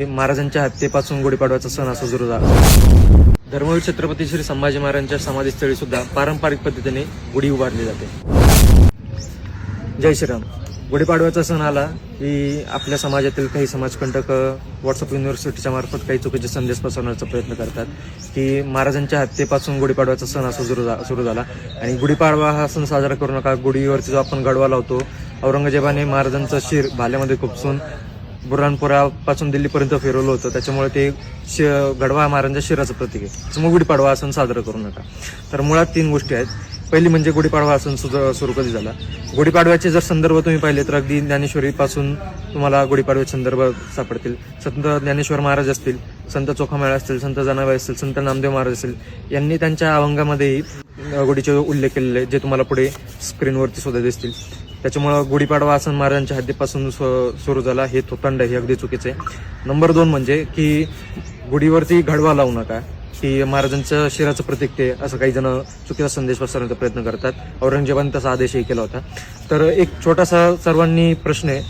महाराजांच्या हत्येपासून गुढीपाडव्याचा सण हा सुरू झाला. धर्मवीर छत्रपती श्री संभाजी महाराजांच्या समाधीस्थळी सुद्धा पारंपरिक पद्धतीने गुढी उभारली जाते. जय श्रीराम. गुढीपाडव्याचा सण आला की आपल्या समाजातील काही समाजकंटक व्हॉट्सअप युनिव्हर्सिटीच्या मार्फत काही चुकीचे संदेश पसरवण्याचा प्रयत्न करतात की महाराजांच्या हत्येपासून गुढीपाडव्याचा सण हा सुरू झाला आणि गुढीपाडवा हा सण साजरा करू नका. गुढीवरती जो आपण गडवा लावतो, औरंगजेबाने महाराजांचं शिर भाल्यामध्ये खुपसून बुऱ्हाणपुरापासून दिल्लीपर्यंत फिरवलं होतं, त्याच्यामुळे ते गडवा महाराजांच्या शिराचं प्रतीक आहे. त्याच्यामुळे गुढीपाडवा हा सण साजरा करू नका. तर मुळात 3 गोष्टी आहेत. पहिली म्हणजे गुढीपाडवा हा सण सुरू कधी झाला. गुढीपाडव्याचे जर संदर्भ तुम्ही पाहिले तर अगदी ज्ञानेश्वरीपासून तुम्हाला गुढीपाडव्याचे संदर्भ सापडतील. संत ज्ञानेश्वर महाराज असतील, संत चोखामेळा असतील, संत जनाबाई असतील, संत नामदेव महाराज असतील, यांनी त्यांच्या अभंगामध्येही गुढीचे उल्लेख केलेले जे तुम्हाला पुढे स्क्रीनवरती सुद्धा दिसतील. त्याच्यामुळं गुढीपाडवा हा सण महाराजांच्या हद्दीपासून सुरू झाला हे थोतांड हे अगदी चुकीचं आहे. नंबर 2 म्हणजे की गुढीवरती घडवा लावू नका, की महाराजांचं शिराचं प्रतीक ते असं काही जण चुकीचा संदेश पसरवण्याचा प्रयत्न करतात. औरंगजेबाने तसा आदेशही केला होता. तर एक छोटासा सर्वांनी प्रश्न आहे,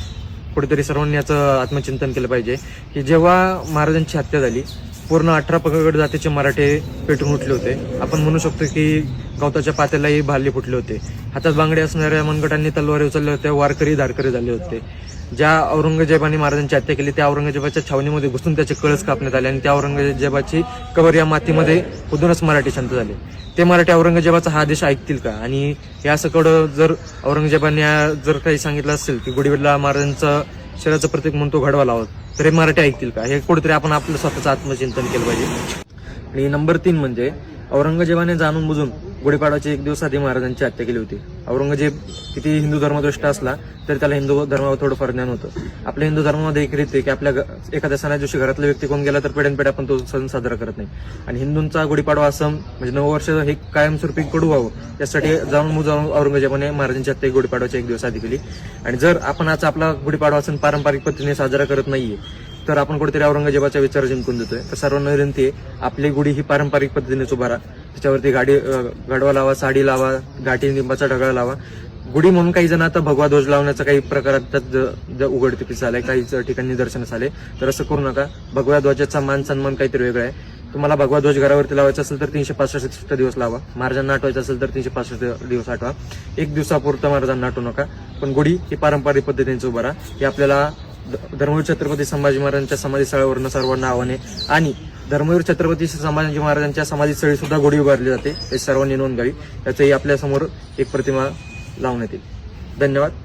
कुठेतरी सर्वांनी याचं आत्मचिंतन केलं पाहिजे की जेव्हा महाराजांची हत्या झाली, पूर्ण 18 पगड जातीचे मराठे पेटून उठले होते. आपण म्हणू शकतो की गवताच्या पात्यालाही भाले फुटले होते. हातात बांगडे असणाऱ्या मनगटांनी तलवारी उचलल्या होत्या. वारकरी धारकरी झाले होते. ज्या औरंगजेबाने महाराजांची हत्या केली त्या औरंगजेबाच्या छावणीमध्ये घुसून त्याचे कळस कापण्यात आले आणि त्या औरंगजेबाची कबर या मातीमध्ये खुदूनच मराठी शांत झाले. ते मराठी औरंगजेबाचा हा आदेश ऐकतील का? आणि या सगळं जर औरंगजेबाने जर काही सांगितलं असेल की गुढीपाडवा महाराजांचं शिराचं प्रतीक म्हणून तो घडवा लावत, तर हे मराठी ऐकतील का? हे कुठेतरी आपण आपलं स्वतःचं आत्मचिंतन केलं पाहिजे. आणि नंबर 3 म्हणजे औरंगजेबाने जाणून बुजून गुढीपाडव्याचे 1 दिवस आधी महाराजांची हत्या केली होती. औरंगजेब किती हिंदू धर्मदृष्ट असला तरी त्याला हिंदू धर्मावर थोडंफार ज्ञान होतं. आपल्या हिंदू धर्मामध्ये एक रीत आहे की आपल्या एखाद्या सणा दिवशी घरातला व्यक्ती कोण गेला तर पिढ्यानपिढ्या आपण तो सण साजरा करत नाही. आणि हिंदूंचा गुढीपाडवा हा सण म्हणजे नववर्ष हे कायमस्वरूपी कडू व्हावं यासाठी जाणून औरंगजेबाने महाराजांची हत्या गुढीपाडव्याच्या 1 दिवस आधी केली. आणि जर आपण आज आपला गुढीपाडवा सण पारंपरिक पद्धतीने साजरा करत नाहीये तर आपण कुठेतरी औरंगजेबाचा विचार जिंकून देतोय. तर सर्वांना विनंती आहे, आपली गुढी ही पारंपरिक पद्धतीनेच उभारा. त्याच्यावरती गाडवा लावा, साडी लावा, गाठी लिंबाचा ढगाळ लावा. गुढी म्हणून काही जण आता भगवा ध्वज लावण्याचा काही प्रकारात उघडकीस आलाय, काही ठिकाणी निदर्शनास आले. तर असं करू नका. भगव्या ध्वजाचा मान सन्मान काहीतरी वेगळा आहे. तुम्हाला भगवा ध्वज घरावरती लावायचा असेल तर 365 दिवस लावा. महाराजांना आठवायचं असेल तर 365 दिवस आठवा. 1 दिवसापुरतं महाराजांना आठवू नका. पण गुढी ही पारंपरिक पद्धतीने उभारा. हे आपल्याला धर्मवीर छत्रपती संभाजी महाराजांच्या समाधीस्थळावरून सर्वांना आव्हान आहे. आणि धर्मवीर छत्रपती संभाजी महाराजांच्या समाधीस्थळी सुद्धा गुढी उभारली जाते, हे सर्वांनी नोंद घ्यावी. याचंही आपल्या समोर एक प्रतिमा लावण्यात येईल. धन्यवाद.